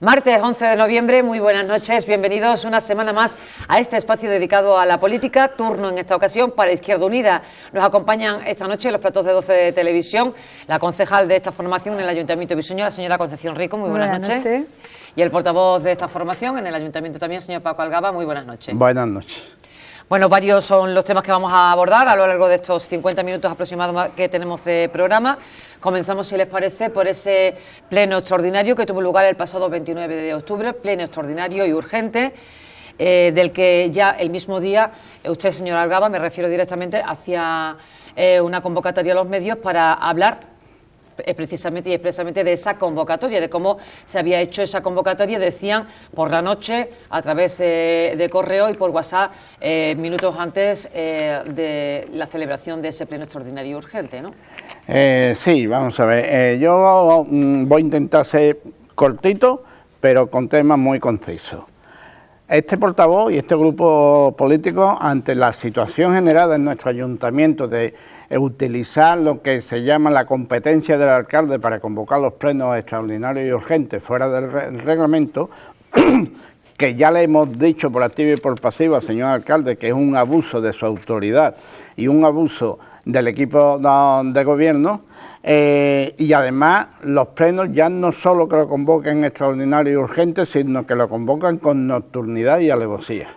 Martes 11 de noviembre, muy buenas noches, bienvenidos una semana más a este espacio dedicado a la política, turno en esta ocasión para Izquierda Unida. Nos acompañan esta noche en los platos de 12 de televisión la concejal de esta formación en el Ayuntamiento de Bisoño, la señora Concepción Rico, muy buenas noches. Y el portavoz de esta formación en el Ayuntamiento también, señor Paco Algaba, muy buenas noches. Buenas noches. Bueno, varios son los temas que vamos a abordar a lo largo de estos 50 minutos aproximados que tenemos de programa. Comenzamos, si les parece, por ese pleno extraordinario que tuvo lugar el pasado 29 de octubre, pleno extraordinario y urgente, del que ya el mismo día usted, señor Algaba, me refiero directamente, hacía una convocatoria a los medios para hablar precisamente y expresamente de esa convocatoria, de cómo se había hecho esa convocatoria. Decían por la noche, a través de correo y por WhatsApp, minutos antes de la celebración de ese pleno extraordinario y urgente, ¿no? Sí, vamos a ver, yo voy a intentar ser cortito, pero con temas muy concisos. Este portavoz y este grupo político, ante la situación generada en nuestro ayuntamiento de utilizar lo que se llama la competencia del alcalde para convocar los plenos extraordinarios y urgentes fuera del reglamento, que ya le hemos dicho por activa y por pasiva al señor alcalde que es un abuso de su autoridad y un abuso del equipo de gobierno, y además los plenos ya no solo que lo convoquen extraordinario y urgente, sino que lo convocan con nocturnidad y alevosía.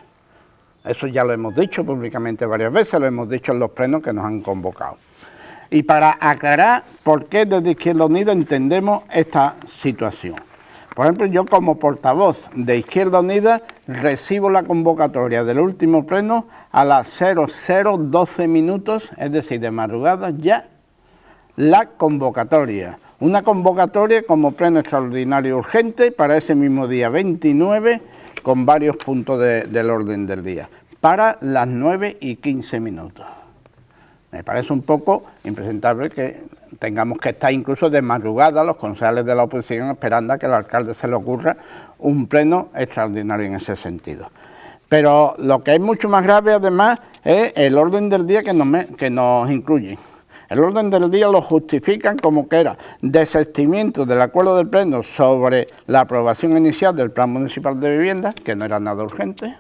Eso ya lo hemos dicho públicamente varias veces, lo hemos dicho en los plenos que nos han convocado. Y para aclarar por qué desde Izquierda Unida entendemos esta situación. Por ejemplo, yo como portavoz de Izquierda Unida recibo la convocatoria del último pleno a las 00:12 minutos, es decir, de madrugada ya, la convocatoria. Una convocatoria como pleno extraordinario urgente para ese mismo día 29, con varios puntos del orden del día, para las 9:15. Me parece un poco impresentable que tengamos que estar incluso de madrugada los concejales de la oposición esperando a que el alcalde se le ocurra un pleno extraordinario en ese sentido. Pero lo que es mucho más grave además es el orden del día que nos incluye. El orden del día lo justifican como que era desistimiento del acuerdo del pleno sobre la aprobación inicial del Plan Municipal de Vivienda, que no era nada urgente,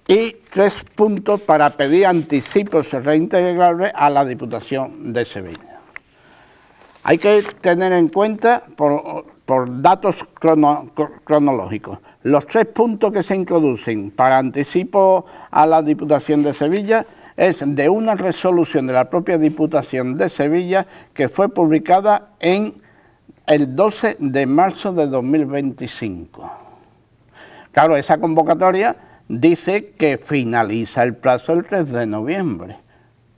y 3 puntos para pedir anticipos reintegrables a la Diputación de Sevilla. Hay que tener en cuenta, por datos cronológicos, los 3 puntos que se introducen para anticipo a la Diputación de Sevilla es de una resolución de la propia Diputación de Sevilla que fue publicada en el 12 de marzo de 2025. Claro, esa convocatoria dice que finaliza el plazo el 3 de noviembre.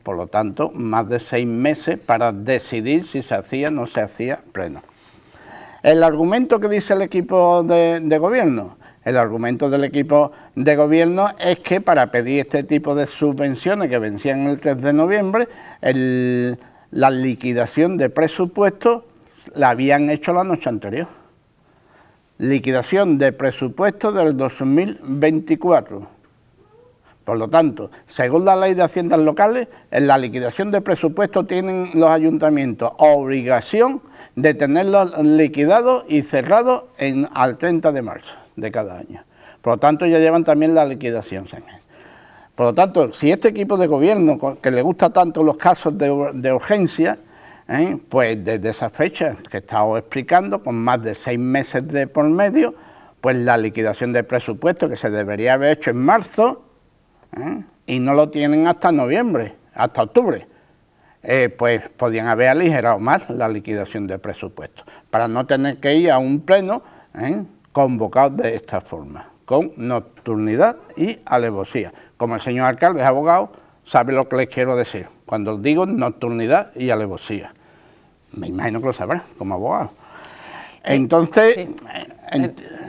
Por lo tanto, más de 6 meses para decidir si se hacía o no se hacía pleno. El argumento que dice el equipo de gobierno. El argumento del equipo de gobierno es que para pedir este tipo de subvenciones que vencían el 3 de noviembre, la liquidación de presupuesto la habían hecho la noche anterior. Liquidación de presupuesto del 2024. Por lo tanto, según la Ley de Haciendas Locales, en la liquidación de presupuesto tienen los ayuntamientos obligación de tenerlos liquidados y cerrados al 30 de marzo de cada año. Por lo tanto, ya llevan también la liquidación. Por lo tanto, si este equipo de gobierno, que le gusta tanto los casos de urgencia, pues desde esa fecha que he estado explicando, con más de 6 meses de por medio, pues la liquidación de presupuesto que se debería haber hecho en marzo, y no lo tienen hasta noviembre, hasta octubre, pues podían haber aligerado más la liquidación de presupuesto, para no tener que ir a un pleno convocado de esta forma, con nocturnidad y alevosía. Como el señor alcalde es abogado, sabe lo que les quiero decir cuando digo nocturnidad y alevosía. Me imagino que lo sabrá como abogado. Entonces... Sí.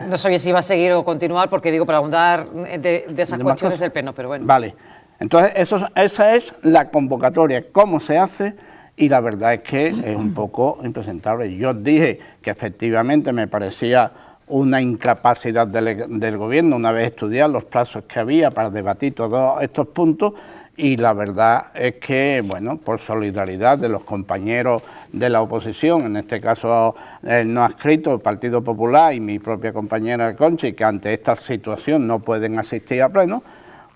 No sabía si iba a seguir o continuar, porque digo, para abundar de esas cuestiones del pleno, pero bueno. Vale. Entonces, esa es la convocatoria, cómo se hace, y la verdad es que es un poco impresentable. Yo dije que efectivamente me parecía una incapacidad del gobierno, una vez estudiado los plazos que había para debatir todos estos puntos, y la verdad es que, bueno, por solidaridad de los compañeros de la oposición, en este caso el no adscrito, el Partido Popular y mi propia compañera Conchi, que ante esta situación no pueden asistir a pleno,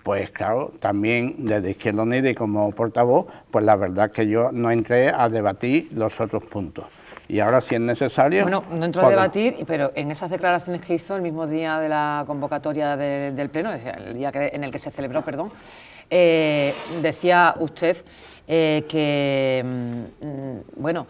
pues claro, también desde Izquierda Unida y como portavoz, pues la verdad es que yo no entré a debatir los otros puntos. Y ahora, si es necesario... Bueno, no entró a debatir, pero en esas declaraciones que hizo el mismo día de la convocatoria del Pleno, el día en el que se celebró, perdón, decía usted que, bueno,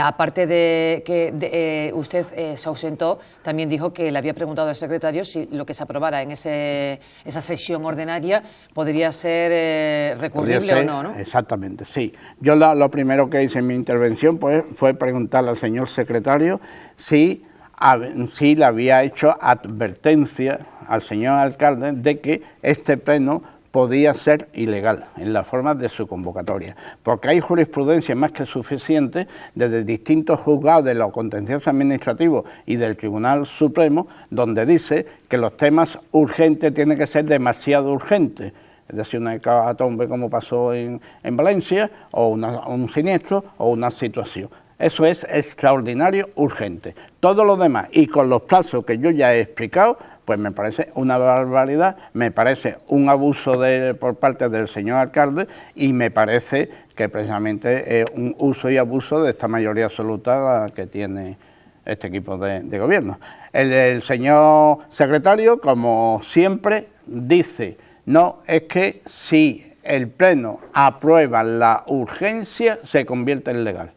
aparte de que usted se ausentó, también dijo que le había preguntado al secretario si lo que se aprobara en esa sesión ordinaria podría ser recurrible o no, ¿no? Exactamente, sí. Yo lo primero que hice en mi intervención pues, fue preguntarle al señor secretario si le había hecho advertencia al señor alcalde de que este pleno podía ser ilegal en la forma de su convocatoria, porque hay jurisprudencia más que suficiente desde distintos juzgados de los contenciosos administrativos y del Tribunal Supremo, donde dice que los temas urgentes tienen que ser demasiado urgentes, es decir, una hecatombe como pasó en Valencia, o un siniestro, o una situación. Eso es extraordinario, urgente. Todo lo demás, y con los plazos que yo ya he explicado, pues me parece una barbaridad, me parece un abuso por parte del señor alcalde y me parece que precisamente es un uso y abuso de esta mayoría absoluta que tiene este equipo de gobierno. El señor secretario, como siempre, dice, no, es que si el Pleno aprueba la urgencia, se convierte en legal.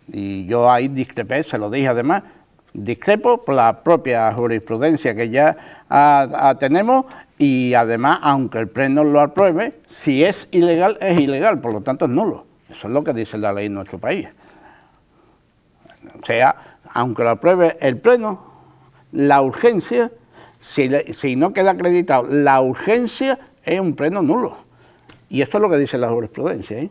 Y yo ahí discrepé, se lo dije además, discrepo por la propia jurisprudencia que ya tenemos y además, aunque el Pleno lo apruebe, si es ilegal, por lo tanto es nulo. Eso es lo que dice la ley en nuestro país. O sea, aunque lo apruebe el Pleno, la urgencia, si no queda acreditado la urgencia, es un Pleno nulo. Y esto es lo que dice la jurisprudencia, ¿eh?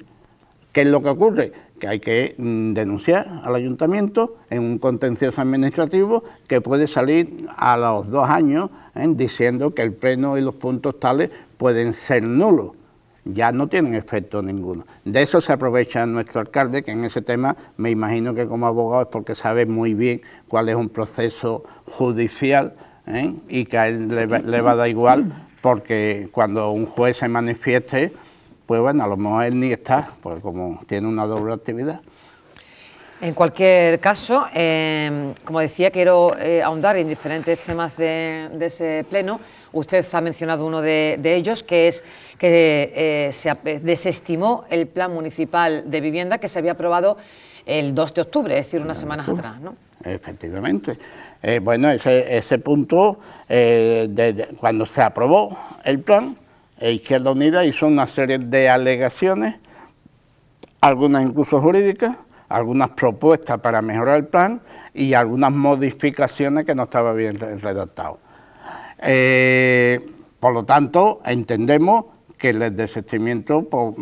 ¿Qué es lo que ocurre? Que hay que denunciar al ayuntamiento en un contencioso administrativo que puede salir a los 2 años diciendo que el pleno y los puntos tales pueden ser nulos. Ya no tienen efecto ninguno. De eso se aprovecha nuestro alcalde, que en ese tema me imagino que como abogado es porque sabe muy bien cuál es un proceso judicial y que a él le va a dar igual, porque cuando un juez se manifieste, pues bueno, a lo mejor él ni está, porque como tiene una doble actividad. En cualquier caso, como decía, quiero ahondar en diferentes temas de ese pleno. Usted ha mencionado uno de ellos, que es que se desestimó el plan municipal de vivienda que se había aprobado el 2 de octubre, es decir, unas semanas atrás, ¿no? Efectivamente. Bueno, ese punto, cuando se aprobó el plan, Izquierda Unida hizo una serie de alegaciones, algunas incluso jurídicas, algunas propuestas para mejorar el plan y algunas modificaciones que no estaba bien redactado. Por lo tanto, entendemos que el desistimiento pues,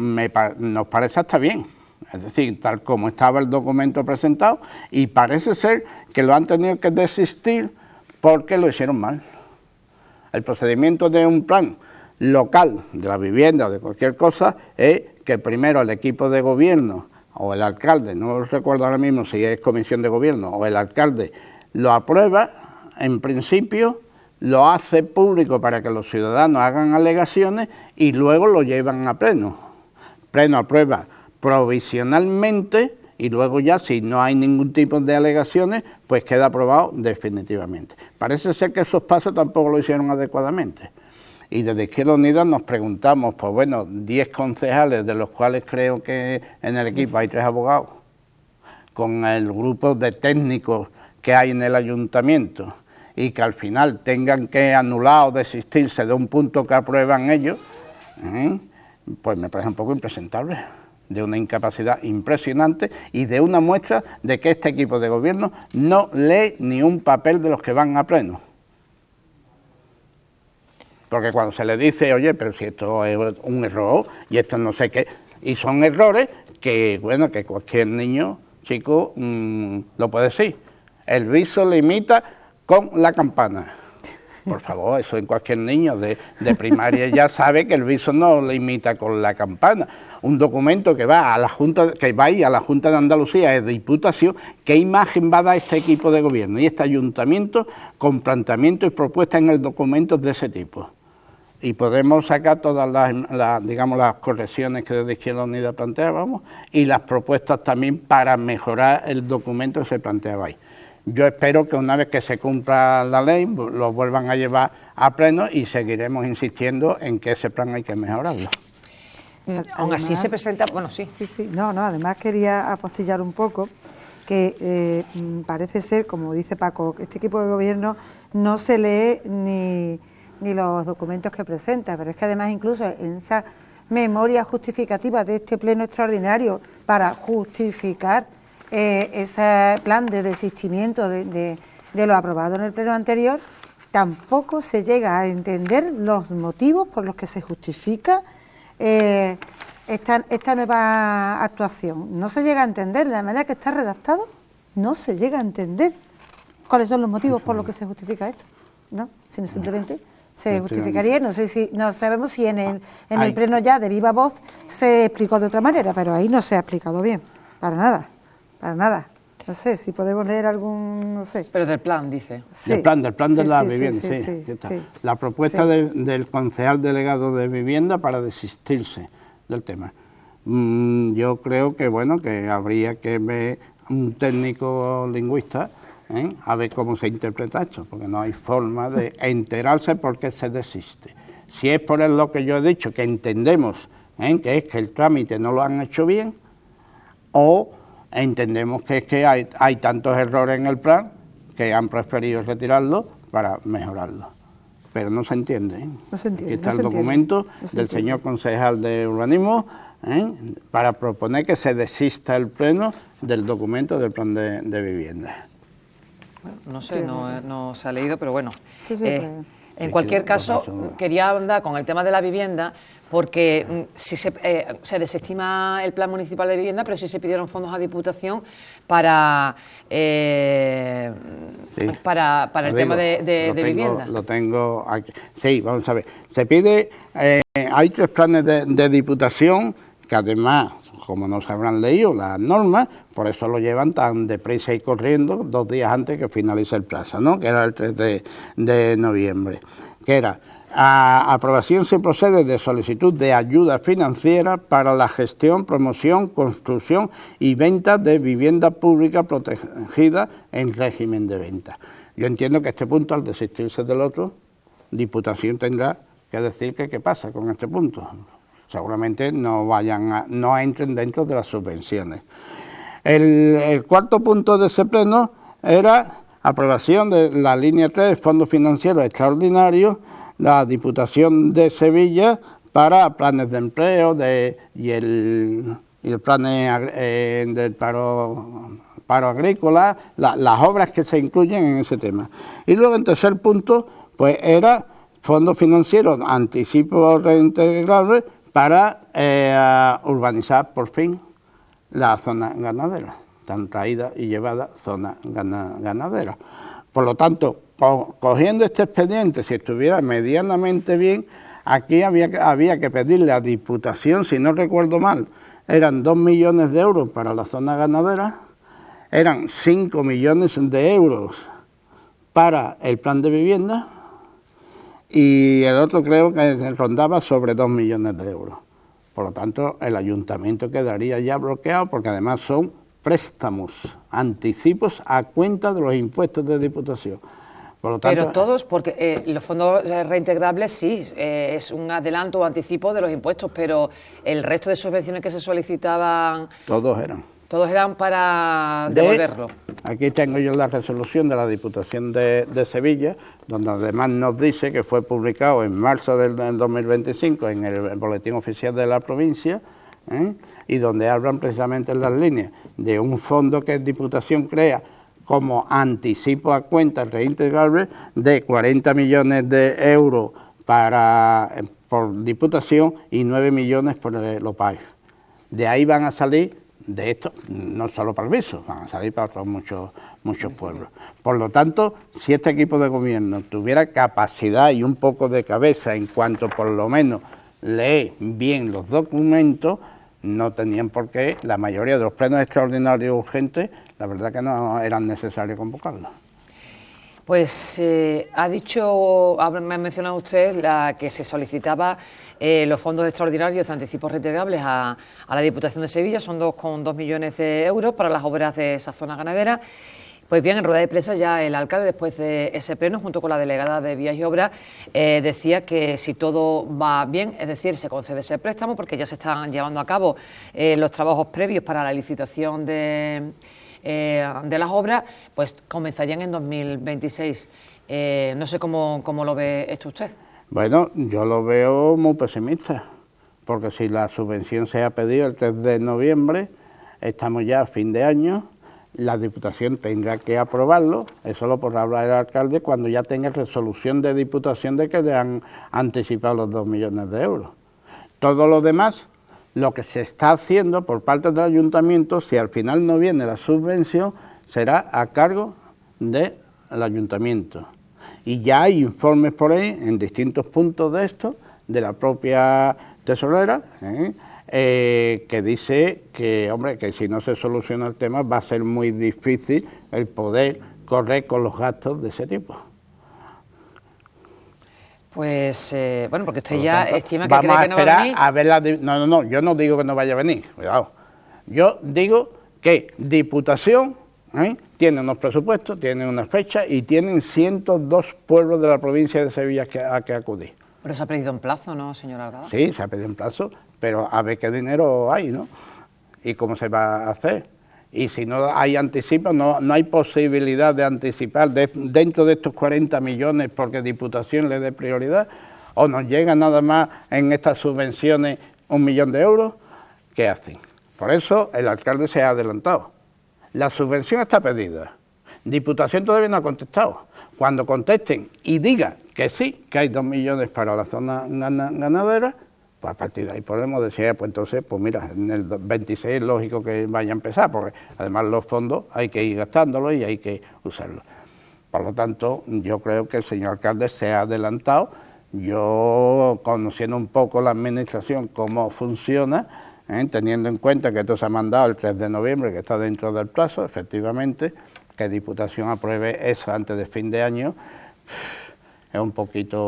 nos parece hasta bien, es decir, tal como estaba el documento presentado, y parece ser que lo han tenido que desistir porque lo hicieron mal. El procedimiento de un plan local de la vivienda o de cualquier cosa es que primero el equipo de gobierno o el alcalde, no recuerdo ahora mismo si es comisión de gobierno o el alcalde, lo aprueba, en principio lo hace público para que los ciudadanos hagan alegaciones y luego lo llevan a pleno. Pleno aprueba provisionalmente y luego ya si no hay ningún tipo de alegaciones, pues queda aprobado definitivamente. Parece ser que esos pasos tampoco lo hicieron adecuadamente. Y desde Izquierda Unida nos preguntamos, pues bueno, 10 concejales, de los cuales creo que en el equipo hay 3 abogados, con el grupo de técnicos que hay en el ayuntamiento, y que al final tengan que anular o desistirse de un punto que aprueban ellos, pues me parece un poco impresentable, de una incapacidad impresionante y de una muestra de que este equipo de gobierno no lee ni un papel de los que van a pleno. Porque cuando se le dice, oye, pero si esto es un error y esto no sé qué, y son errores que, bueno, que cualquier niño, chico, lo puede decir. El viso limita con la campana. Por favor, eso en cualquier niño de primaria ya sabe que el viso no le imita con la campana. Un documento que va a la Junta, a la Junta de Andalucía, de Diputación, ¿qué imagen va a dar este equipo de gobierno y este ayuntamiento con planteamientos y propuestas en el documento de ese tipo? Y podemos sacar todas las correcciones que desde Izquierda Unida planteábamos y las propuestas también para mejorar el documento que se planteaba ahí. Yo espero que una vez que se cumpla la ley lo vuelvan a llevar a pleno y seguiremos insistiendo en que ese plan hay que mejorarlo. Aún así se presenta, bueno, sí. Sí, no, además quería apostillar un poco que parece ser, como dice Paco, que este equipo de gobierno no se lee ni los documentos que presenta, pero es que además incluso en esa memoria justificativa de este pleno extraordinario para justificar ese plan de desistimiento de lo aprobado en el pleno anterior, tampoco se llega a entender los motivos por los que se justifica esta nueva actuación. No se llega a entender, de la manera que está redactado, no se llega a entender cuáles son los motivos por los que se justifica esto, ¿no? Sino simplemente se justificaría, no sabemos si en el pleno ya de viva voz se explicó de otra manera, pero ahí no se ha explicado bien, para nada. No sé, si podemos leer algún, no sé. Pero del plan, dice. Sí. Del plan de la vivienda, sí. La propuesta del concejal delegado de vivienda para desistirse del tema. Yo creo que, bueno, que habría que ver un técnico lingüista, a ver cómo se interpreta esto, porque no hay forma de enterarse por qué se desiste. Si es por lo que yo he dicho, que entendemos que es que el trámite no lo han hecho bien, o entendemos que es que hay tantos errores en el plan que han preferido retirarlo para mejorarlo. Pero no se entiende. No se entiende. Aquí está el documento del señor concejal de urbanismo para proponer que se desista el pleno del documento del plan de vivienda. Bueno, no sé, no se ha leído, pero bueno. En Es cualquier que caso, quería andar con el tema de la vivienda, porque si se desestima el plan municipal de vivienda, pero sí se pidieron fondos a Diputación para el tema de vivienda. Lo tengo aquí. Sí, vamos a ver. Se pide, hay 3 planes de Diputación, que además, como no se habrán leído las normas, por eso lo llevan tan deprisa y corriendo 2 días antes que finalice el plazo, ¿no? Que era el 3 de noviembre, que era: a aprobación se procede de solicitud de ayuda financiera para la gestión, promoción, construcción y venta de vivienda pública protegida en régimen de venta. Yo entiendo que este punto, al desistirse del otro, Diputación tendrá que decir qué pasa con este punto. Seguramente no entren dentro de las subvenciones. El 4º punto de ese pleno era aprobación de la línea 3, Fondo Financiero Extraordinario, la Diputación de Sevilla para planes de empleo y el plan del paro agrícola, las obras que se incluyen en ese tema. Y luego, en tercer punto, pues era Fondo Financiero Anticipo Reintegrable para urbanizar por fin la zona ganadera, tan traída y llevada zona ganadera. Por lo tanto, cogiendo este expediente, si estuviera medianamente bien, aquí había que pedirle a Diputación, si no recuerdo mal, eran 2 millones de euros para la zona ganadera, eran 5 millones de euros para el plan de vivienda, y el otro creo que rondaba sobre 2 millones de euros. Por lo tanto, el ayuntamiento quedaría ya bloqueado, porque además son préstamos, anticipos a cuenta de los impuestos de Diputación. Por lo tanto, pero todos, porque los fondos reintegrables sí, es un adelanto o anticipo de los impuestos, pero el resto de subvenciones que se solicitaban... Todos eran para devolverlo. Aquí tengo yo la resolución de la Diputación de Sevilla, donde además nos dice que fue publicado en marzo del 2025 en el Boletín Oficial de la provincia, y donde hablan precisamente en las líneas de un fondo que Diputación crea como anticipo a cuentas reintegrables de 40 millones de euros por Diputación y 9 millones por el OPAEF. De ahí van a salir de esto, no solo para el Viso, van a salir para otros muchos pueblos. Por lo tanto, si este equipo de gobierno tuviera capacidad y un poco de cabeza en cuanto por lo menos lee bien los documentos, no tenían por qué, la mayoría de los plenos extraordinarios urgentes, la verdad que no eran necesarios convocarlos. Pues me ha mencionado usted que se solicitaba los fondos extraordinarios de anticipos reintegrables a la Diputación de Sevilla, son 2,2 millones de euros para las obras de esa zona ganadera. Pues bien, en rueda de prensa ya el alcalde, después de ese pleno, junto con la delegada de Vías y Obras, decía que si todo va bien, es decir, se concede ese préstamo, porque ya se están llevando a cabo los trabajos previos para la licitación de las obras, pues comenzarían en 2026. No sé cómo lo ve esto usted. Bueno, yo lo veo muy pesimista, porque si la subvención se ha pedido el 3 de noviembre, estamos ya a fin de año, la Diputación tendrá que aprobarlo, eso lo podrá hablar el alcalde cuando ya tenga resolución de Diputación de que le han anticipado los 2 millones de euros. Todo lo demás, lo que se está haciendo por parte del ayuntamiento, si al final no viene la subvención, será a cargo del ayuntamiento. Y ya hay informes por ahí, en distintos puntos de esto, de la propia tesorera, que dice que, hombre, que si no se soluciona el tema va a ser muy difícil el poder correr con los gastos de ese tipo. Pues, bueno, porque usted ya estima que cree que no va a venir. A ver no, yo no digo que no vaya a venir, cuidado. Yo digo que Diputación tiene unos presupuestos, tiene una fecha y tienen 102 pueblos de la provincia de Sevilla a que acudir. Pero se ha pedido en plazo, ¿no, señora Algada? Sí, se ha pedido en plazo, pero a ver qué dinero hay, ¿no? Y cómo se va a hacer. Y si no hay anticipo, no hay posibilidad de anticipar dentro de estos 40 millones porque Diputación le dé prioridad, o nos llega nada más en estas subvenciones 1 millón de euros, ¿qué hacen? Por eso el alcalde se ha adelantado. La subvención está pedida, Diputación todavía no ha contestado. Cuando contesten y diga que sí, que hay 2 millones para la zona ganadera, pues a partir de ahí podemos decir, pues entonces, pues mira, en el 26 es lógico que vaya a empezar, porque además los fondos hay que ir gastándolos y hay que usarlos. Por lo tanto, yo creo que el señor alcalde se ha adelantado. Yo, conociendo un poco la administración, cómo funciona, teniendo en cuenta que esto se ha mandado el 3 de noviembre, que está dentro del plazo, efectivamente, que Diputación apruebe eso antes de fin de año, es un poquito...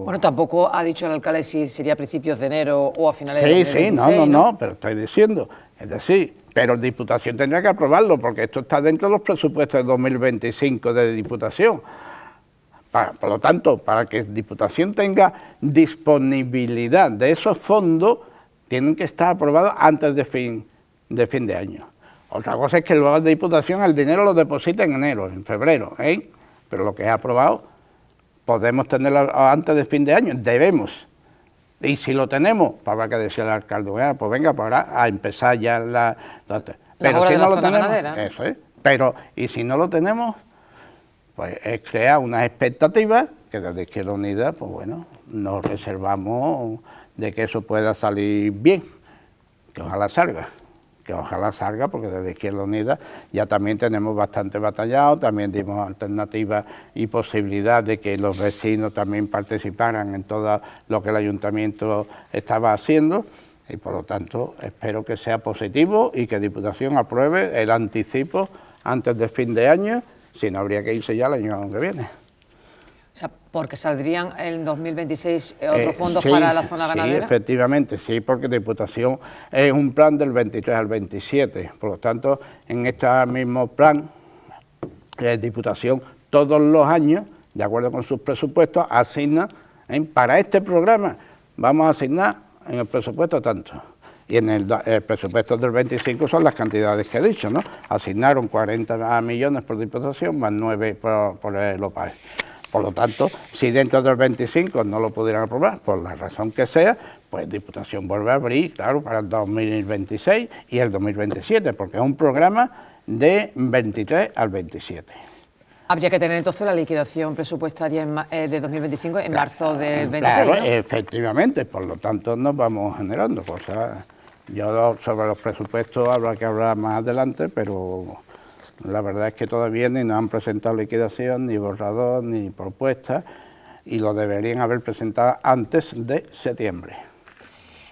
Bueno, tampoco ha dicho el alcalde si sería a principios de enero o a finales de 2026, sí, no, pero estoy diciendo, es decir, pero Diputación tendrá que aprobarlo, porque esto está dentro de los presupuestos de 2025 de Diputación. Por lo tanto, para que Diputación tenga disponibilidad de esos fondos, tienen que estar aprobados antes de fin de año. Otra cosa es que luego la Diputación el dinero lo deposita en enero, en febrero, pero lo que es aprobado podemos tenerlo antes de fin de año, debemos. Y si lo tenemos, pues habrá que decirle al alcalde, pues venga, pues ahora a empezar ya pero si no lo tenemos, eso es. Pero, y si no lo tenemos, pues es crear unas expectativas que desde Izquierda Unida, pues bueno, nos reservamos de que eso pueda salir bien, que ojalá salga, porque desde Izquierda Unida ya también tenemos bastante batallado, también dimos alternativas y posibilidad de que los vecinos también participaran en todo lo que el ayuntamiento estaba haciendo, y por lo tanto espero que sea positivo y que Diputación apruebe el anticipo antes de fin de año, si no habría que irse ya el año que viene. O sea, porque saldrían en 2026 otros fondos para la zona ganadera. Sí, efectivamente, sí, porque Diputación es un plan del 23 al 27. Por lo tanto, en este mismo plan, Diputación todos los años, de acuerdo con sus presupuestos, asigna, para este programa, vamos a asignar en el presupuesto tanto. Y en el presupuesto del 25 son las cantidades que he dicho, ¿no? Asignaron 40 millones por Diputación, más 9 por el OPAE. Por lo tanto, si dentro del 25 no lo pudieran aprobar, por la razón que sea, pues Diputación vuelve a abrir, claro, para el 2026 y el 2027, porque es un programa de 23 al 27. Habría que tener entonces la liquidación presupuestaria de 2025 en marzo del 26, Claro, ¿no? efectivamente, por lo tanto nos vamos generando cosas Yo sobre los presupuestos habrá que hablar más adelante, pero la verdad es que todavía ni nos han presentado liquidación, ni borrador, ni propuesta, y lo deberían haber presentado antes de septiembre.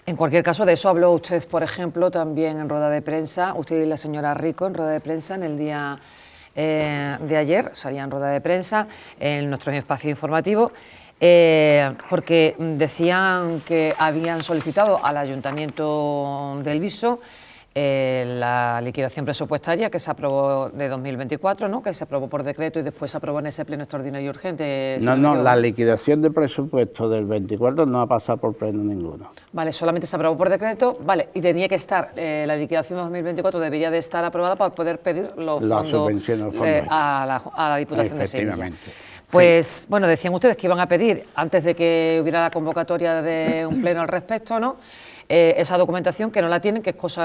En cualquier caso, de eso habló usted, por ejemplo, también en rueda de prensa, usted y la señora Rico en rueda de prensa en el día de ayer, salían rueda de prensa en nuestro espacio informativo, porque decían que habían solicitado al Ayuntamiento del Viso la liquidación presupuestaria que se aprobó de 2024, ¿no?, que se aprobó por decreto y después se aprobó en ese pleno extraordinario urgente. No, la liquidación de presupuesto del 24 no ha pasado por pleno ninguno. Vale, solamente se aprobó por decreto, vale, y tenía que estar, la liquidación de 2024 debería de estar aprobada para poder pedir los fondos a la Diputación de Sevilla. Pues, sí. Bueno, decían ustedes que iban a pedir, antes de que hubiera la convocatoria de un pleno al respecto, ¿no?, esa documentación, que no la tienen, que es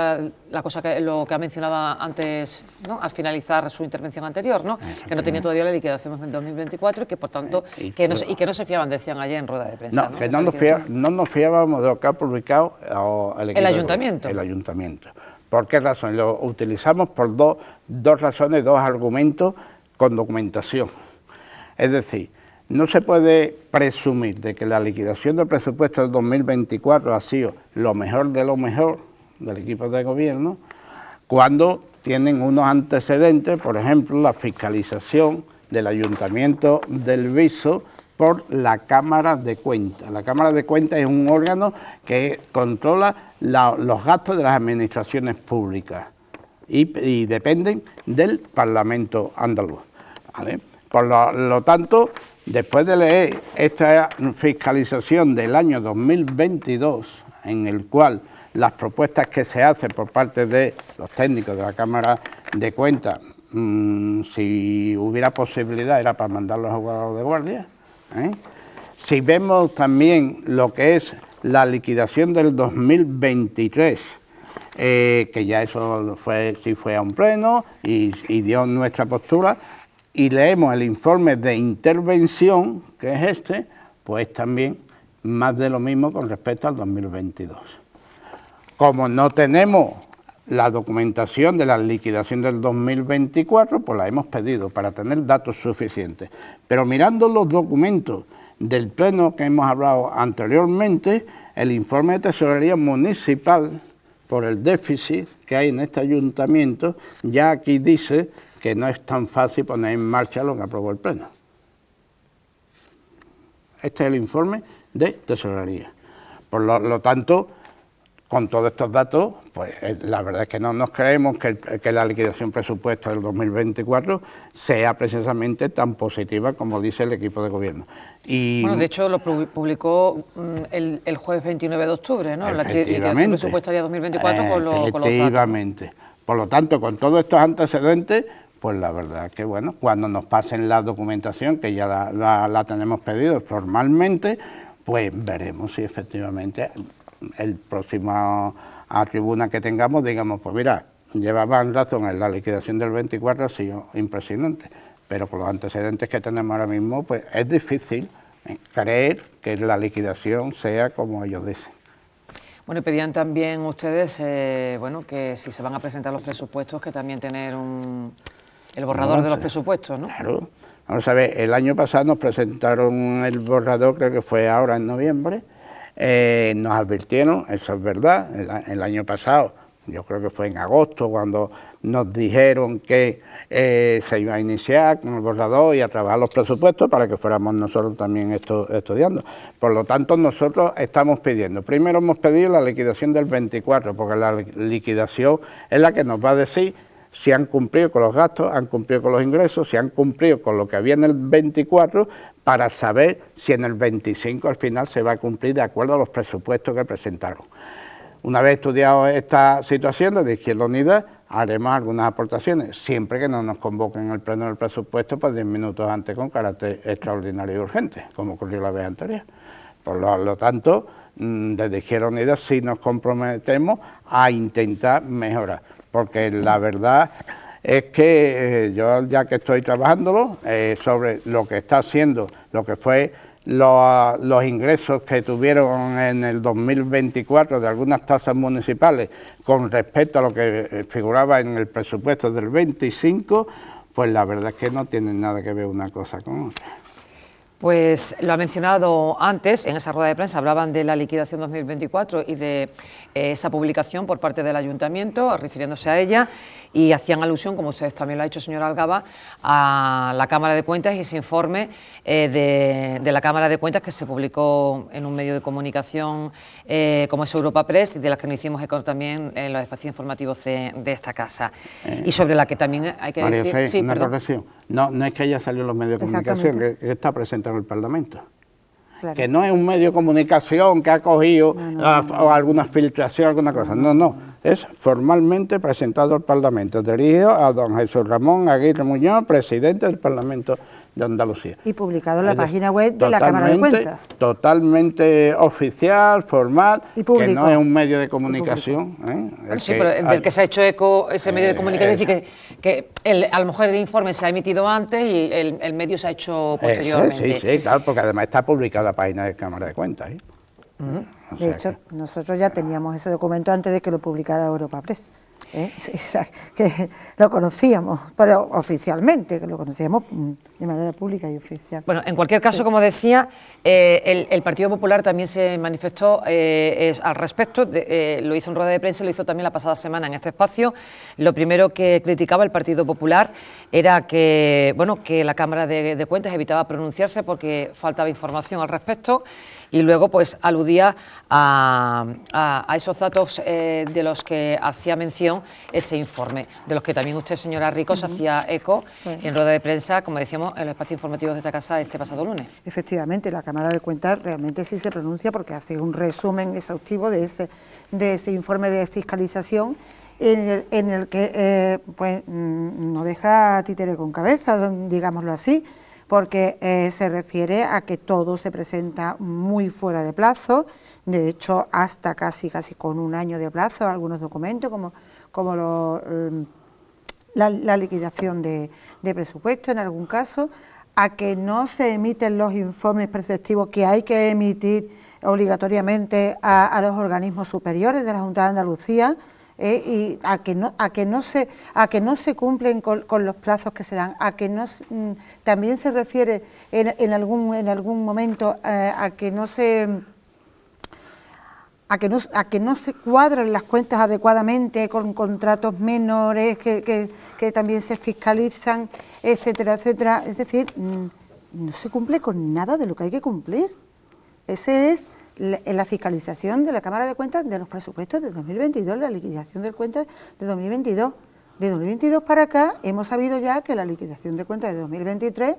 lo que ha mencionado antes, ¿no?, al finalizar su intervención anterior, ¿no?, que no tenía todavía la liquidación de 2024 y que, por tanto, que no se fiaban, decían ayer en rueda de prensa. No, que no nos fiábamos de lo que ha publicado el Ayuntamiento. El Ayuntamiento. ¿Por qué razón? Lo utilizamos por dos razones, dos argumentos con documentación. Es decir, no se puede presumir de que la liquidación del presupuesto del 2024 ha sido lo mejor de lo mejor del equipo de gobierno cuando tienen unos antecedentes, por ejemplo, la fiscalización del Ayuntamiento del Viso por la Cámara de Cuentas. La Cámara de Cuentas es un órgano que controla los gastos de las administraciones públicas y dependen del Parlamento andaluz, ¿vale? Por lo tanto, después de leer esta fiscalización del año 2022, en el cual las propuestas que se hacen por parte de los técnicos de la Cámara de Cuentas, si hubiera posibilidad era para mandarlos a jugadores de guardia, Si vemos también lo que es la liquidación del 2023, que ya eso sí fue a un pleno y dio nuestra postura, y leemos el informe de intervención, que es este, pues también más de lo mismo con respecto al 2022. Como no tenemos la documentación de la liquidación del 2024, pues la hemos pedido para tener datos suficientes. Pero mirando los documentos del pleno que hemos hablado anteriormente, el informe de tesorería municipal, por el déficit que hay en este ayuntamiento, ya aquí dice que no es tan fácil poner en marcha lo que aprobó el pleno. Este es el informe de tesorería. Por lo tanto, con todos estos datos, pues la verdad es que no nos creemos que la liquidación presupuesto del 2024 sea precisamente tan positiva como dice el equipo de gobierno. Bueno, de hecho lo publicó el jueves 29 de octubre, ¿no? La liquidación presupuestaria 2024 con los datos. Efectivamente. Por lo tanto, con todos estos antecedentes, pues la verdad es que, bueno, cuando nos pasen la documentación, que ya la tenemos pedido formalmente, pues veremos si efectivamente el próximo a tribuna que tengamos, digamos, pues mira, llevaban razón en la liquidación del 24, ha sido impresionante, pero con los antecedentes que tenemos ahora mismo, pues es difícil creer que la liquidación sea como ellos dicen. Bueno, y pedían también ustedes, bueno, que si se van a presentar los presupuestos, que también tener el borrador de los presupuestos, ¿no? Claro. Vamos a ver, el año pasado nos presentaron el borrador, creo que fue ahora en noviembre, nos advirtieron, eso es verdad, el año pasado, yo creo que fue en agosto, cuando nos dijeron que se iba a iniciar con el borrador y a trabajar los presupuestos para que fuéramos nosotros también estudiando. Por lo tanto, nosotros estamos pidiendo, primero hemos pedido la liquidación del 24, porque la liquidación es la que nos va a decir si han cumplido con los gastos, han cumplido con los ingresos, si han cumplido con lo que había en el 24, para saber si en el 25 al final se va a cumplir de acuerdo a los presupuestos que presentaron. Una vez estudiado esta situación, desde Izquierda Unida haremos algunas aportaciones, siempre que no nos convoquen el pleno del presupuesto, pues 10 minutos antes con carácter extraordinario y urgente, como ocurrió la vez anterior. Por lo tanto, desde Izquierda Unida sí nos comprometemos a intentar mejorar, porque la verdad es que yo, ya que estoy trabajándolo sobre lo que está haciendo, lo que fue los ingresos que tuvieron en el 2024 de algunas tasas municipales con respecto a lo que figuraba en el presupuesto del 25, pues la verdad es que no tienen nada que ver una cosa con otra. Pues lo ha mencionado antes, en esa rueda de prensa hablaban de la liquidación 2024 y de esa publicación por parte del Ayuntamiento, refiriéndose a ella, y hacían alusión, como ustedes también lo ha hecho, señor Algaba, a la Cámara de Cuentas y ese informe de la Cámara de Cuentas que se publicó en un medio de comunicación como es Europa Press, y de las que nos hicimos eco también en los espacios informativos de esta casa. Y sobre la que también hay que María decir... Fe, Sí, una perdón. corrección. No es que haya salido en los medios de comunicación, que está presentado en el Parlamento. Claro. Que no es un medio de comunicación que ha cogido o alguna filtración, alguna cosa. No. Es formalmente presentado al Parlamento, dirigido a don Jesús Ramón Aguirre Muñoz, presidente del Parlamento de Andalucía. Y publicado en la página web de la Cámara de Cuentas. Totalmente oficial, formal, Y público. que no es un medio de comunicación. Bueno, sí, pero del que se ha hecho eco ese medio de comunicación, es decir, que a lo mejor el informe se ha emitido antes y el medio se ha hecho posteriormente. Sí, claro, porque además está publicada en la página de Cámara de Cuentas. O sea De hecho, nosotros ya teníamos ese documento antes de que lo publicara Europa Press. Sí, o sea, que lo conocíamos, pero oficialmente, que lo conocíamos de manera pública y oficial. Bueno, en cualquier caso, como decía, el Partido Popular también se manifestó al respecto, lo hizo en rueda de prensa y lo hizo también la pasada semana en este espacio. Lo primero que criticaba el Partido Popular era que, bueno, que la Cámara de Cuentas evitaba pronunciarse porque faltaba información al respecto, y luego pues aludía a esos datos de los que hacía mención ese informe, de los que también usted, señora Ricos, hacía eco en rueda de prensa, como decíamos, en los espacios informativos de esta casa este pasado lunes. Efectivamente, la Cámara de Cuentas realmente sí se pronuncia porque hace un resumen exhaustivo de ese informe de fiscalización en el que pues no deja títere con cabeza, digámoslo así, porque se refiere a que todo se presenta muy fuera de plazo, de hecho hasta casi con un año de plazo algunos documentos como la liquidación de presupuesto en algún caso, a que no se emiten los informes preceptivos que hay que emitir obligatoriamente a los organismos superiores de la Junta de Andalucía, y a que no se cumplen con los plazos que se dan, a que no también se refiere en algún momento a que no se cuadran las cuentas adecuadamente con contratos menores que también se fiscalizan, etcétera, etcétera. Es decir, no se cumple con nada de lo que hay que cumplir. Ese es la fiscalización de la Cámara de Cuentas de los presupuestos de 2022, la liquidación de cuentas de 2022. De 2022 para acá hemos sabido ya que la liquidación de cuentas de 2023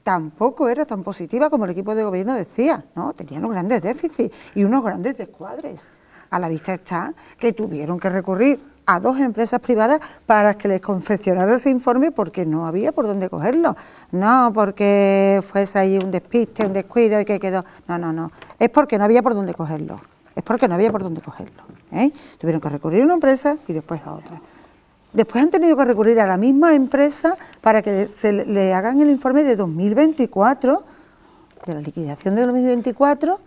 tampoco era tan positiva como el equipo de gobierno decía, ¿no? Tenían unos grandes déficits y unos grandes descuadres. A la vista está que tuvieron que recurrir a 2 empresas privadas para que les confeccionara ese informe porque no había por dónde cogerlo. No porque fuese ahí un despiste, un descuido y que quedó... No. Es porque no había por dónde cogerlo. Tuvieron que recurrir a una empresa y después a otra. Después han tenido que recurrir a la misma empresa para que se le hagan el informe de 2024, de la liquidación de 2024.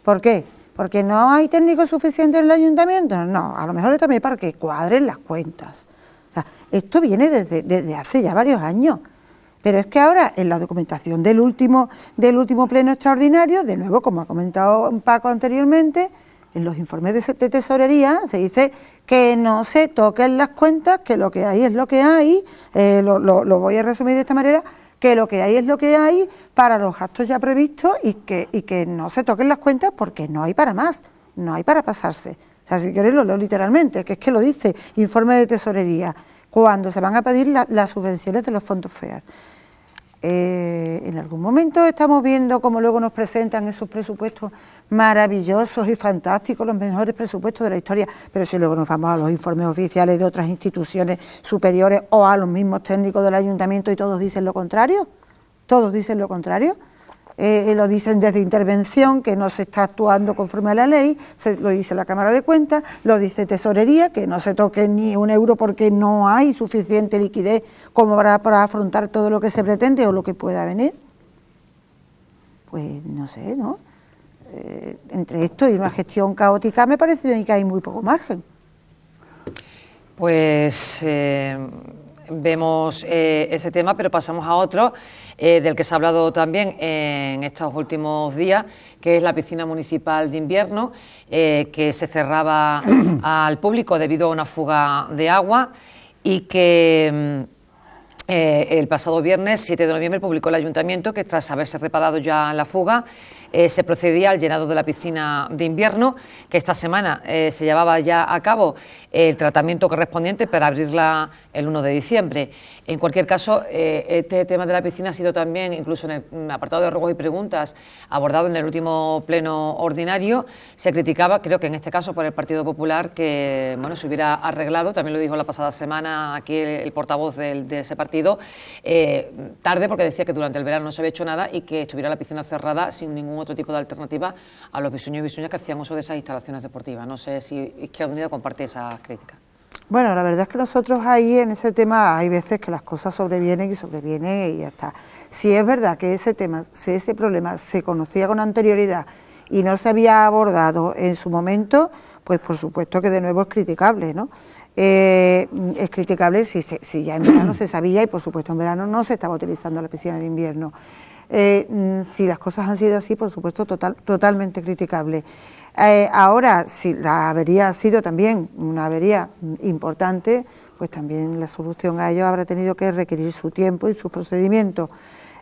¿Por qué? ¿Porque no hay técnicos suficientes en el ayuntamiento? No, a lo mejor es también para que cuadren las cuentas. O sea, esto viene desde hace ya varios años. Pero es que ahora, en la documentación del último pleno extraordinario, de nuevo, como ha comentado Paco anteriormente, en los informes de tesorería se dice que no se toquen las cuentas, que lo que hay es lo que hay, lo voy a resumir de esta manera, que lo que hay es lo que hay para los gastos ya previstos y que no se toquen las cuentas porque no hay para más, no hay para pasarse. O sea, si queréis lo leo literalmente, que es que lo dice, informe de tesorería, cuando se van a pedir las subvenciones de los fondos FEAD. En algún momento estamos viendo cómo luego nos presentan esos presupuestos maravillosos y fantásticos, los mejores presupuestos de la historia, pero si luego nos vamos a los informes oficiales de otras instituciones superiores o a los mismos técnicos del ayuntamiento y todos dicen lo contrario, lo dicen desde intervención, que no se está actuando conforme a la ley, lo dice la Cámara de Cuentas, lo dice Tesorería, que no se toque ni un euro porque no hay suficiente liquidez como para afrontar todo lo que se pretende o lo que pueda venir. pues no sé, ¿no? Entre esto y una gestión caótica me parece que hay muy poco margen. Pues vemos ese tema, pero pasamos a otro del que se ha hablado también en estos últimos días, que es la piscina municipal de invierno, que se cerraba al público debido a una fuga de agua y que el pasado viernes 7 de noviembre publicó el Ayuntamiento que tras haberse reparado ya la fuga se procedía al llenado de la piscina de invierno, que esta semana se llevaba ya a cabo el tratamiento correspondiente para abrirla el 1 de diciembre. En cualquier caso, este tema de la piscina ha sido también, incluso en el apartado de ruegos y preguntas, abordado en el último pleno ordinario. Se criticaba, creo que en este caso por el Partido Popular, que bueno, se hubiera arreglado, también lo dijo la pasada semana aquí el portavoz de ese partido, tarde, porque decía que durante el verano no se había hecho nada y que estuviera la piscina cerrada sin ningún otro tipo de alternativa a los visueños y visueñas que hacían uso de esas instalaciones deportivas. No sé si Izquierda Unida comparte esa crítica. Bueno, la verdad es que nosotros ahí en ese tema hay veces que las cosas sobrevienen y ya está. Si es verdad que ese tema, si ese problema se conocía con anterioridad y no se había abordado en su momento, pues por supuesto que de nuevo es criticable, ¿no? Es criticable si ya en verano se sabía y por supuesto en verano no se estaba utilizando la piscina de invierno. Si las cosas han sido así, por supuesto, totalmente criticable. Ahora, si la avería ha sido también una avería importante, pues también la solución a ello habrá tenido que requerir su tiempo y su procedimiento.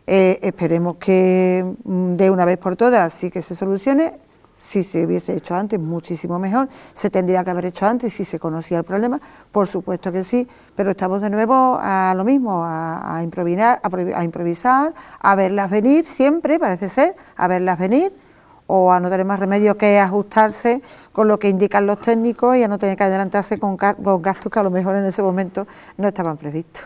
Esperemos que de una vez por todas sí que se solucione. Si se hubiese hecho antes, muchísimo mejor. Se tendría que haber hecho antes si se conocía el problema, por supuesto que sí, pero estamos de nuevo a lo mismo, a improvisar, a verlas venir siempre, parece ser, a verlas venir, o a no tener más remedio que ajustarse con lo que indican los técnicos y a no tener que adelantarse con gastos que a lo mejor en ese momento no estaban previstos.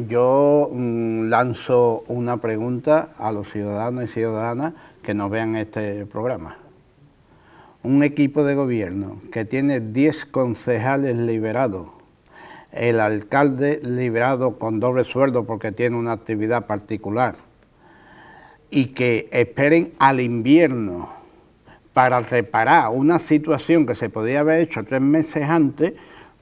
Yo lanzo una pregunta a los ciudadanos y ciudadanas que nos vean este programa. Un equipo de gobierno que tiene 10 concejales liberados, el alcalde liberado con doble sueldo porque tiene una actividad particular, y que esperen al invierno para reparar una situación que se podía haber hecho 3 meses antes,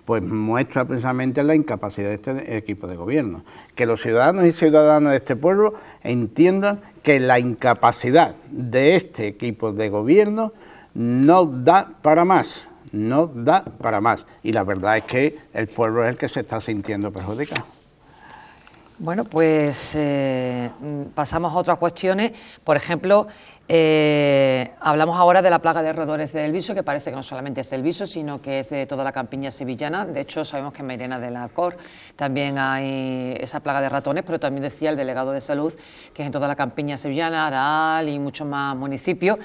pues muestra precisamente la incapacidad de este equipo de gobierno. Que los ciudadanos y ciudadanas de este pueblo entiendan que la incapacidad de este equipo de gobierno no da para más, no da para más. Y la verdad es que el pueblo es el que se está sintiendo perjudicado. Bueno, pues pasamos a otras cuestiones. Por ejemplo, hablamos ahora de la plaga de roedores de Elviso, que parece que no solamente es de Elviso, sino que es de toda la campiña sevillana. De hecho, sabemos que en Mairena de la Cor también hay esa plaga de ratones, pero también decía el delegado de salud que es en toda la campiña sevillana, Aral y muchos más municipios.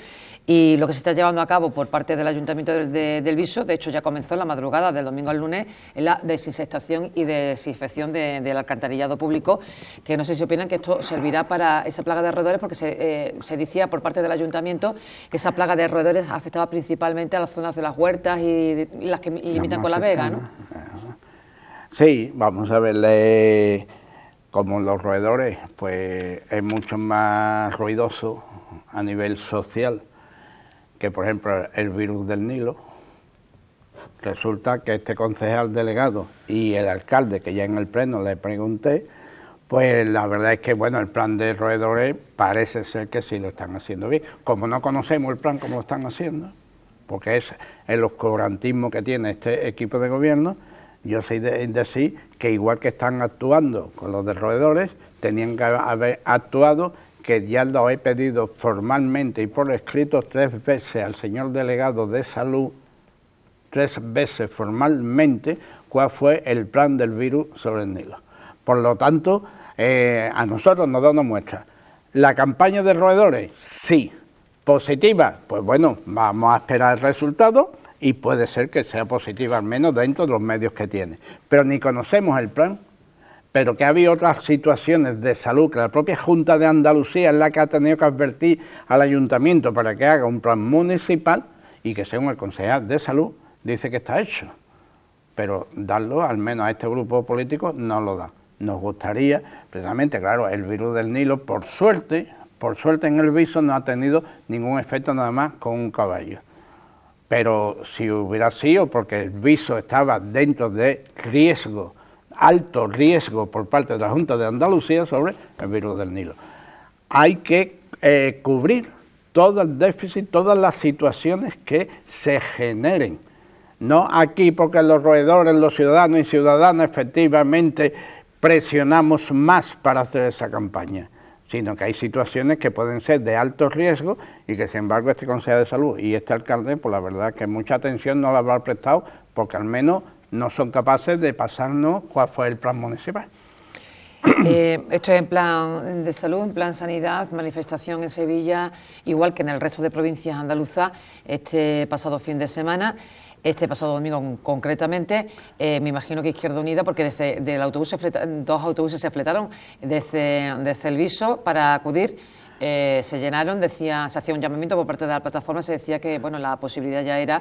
Y lo que se está llevando a cabo por parte del Ayuntamiento de Elviso, de hecho ya comenzó en la madrugada del domingo al lunes, es la desinsectación y desinfección del alcantarillado público, que no sé si opinan que esto servirá para esa plaga de roedores, porque se decía por parte del Ayuntamiento que esa plaga de roedores afectaba principalmente a las zonas de las huertas y las que limitan con la Vega, ¿no? Sí, vamos a ver, como los roedores, pues es mucho más ruidoso a nivel social que, por ejemplo, el virus del Nilo. Resulta que este concejal delegado y el alcalde, que ya en el pleno le pregunté, pues la verdad es que, bueno, el plan de roedores parece ser que sí lo están haciendo bien. Como no conocemos el plan como lo están haciendo, porque es el oscurantismo que tiene este equipo de gobierno, yo sé decir que igual que están actuando con los de roedores, tenían que haber actuado, que ya lo he pedido formalmente y por escrito 3 veces al señor delegado de salud, 3 veces formalmente, cuál fue el plan del virus sobre el Nilo. Por lo tanto, a nosotros nos da una muestra. ¿La campaña de roedores? Sí. ¿Positiva? Pues bueno, vamos a esperar el resultado y puede ser que sea positiva, al menos dentro de los medios que tiene. Pero ni conocemos el plan. Pero que ha habido otras situaciones de salud que la propia Junta de Andalucía es la que ha tenido que advertir al Ayuntamiento para que haga un plan municipal y que según el concejal de salud dice que está hecho. Pero darlo al menos a este grupo político no lo da. Nos gustaría, precisamente, claro, el virus del Nilo, por suerte, Por suerte en el viso no ha tenido ningún efecto nada más con un caballo. Pero si hubiera sido porque el viso estaba dentro de riesgo, alto riesgo por parte de la Junta de Andalucía sobre el virus del Nilo. Hay que cubrir todo el déficit, todas las situaciones que se generen. No aquí porque los roedores, los ciudadanos y ciudadanas efectivamente presionamos más para hacer esa campaña, sino que hay situaciones que pueden ser de alto riesgo y que sin embargo este Consejo de Salud y este alcalde, pues la verdad que mucha atención no la habrá prestado porque al menos no son capaces de pasarnos cuál fue el plan municipal. Esto es en plan de salud, en plan sanidad, manifestación en Sevilla, igual que en el resto de provincias andaluzas, este pasado fin de semana, este pasado domingo concretamente. Me imagino que Izquierda Unida, porque desde del autobús dos autobuses se fletaron desde el Viso para acudir. Se llenaron, se hacía un llamamiento por parte de la plataforma, se decía que bueno, la posibilidad ya era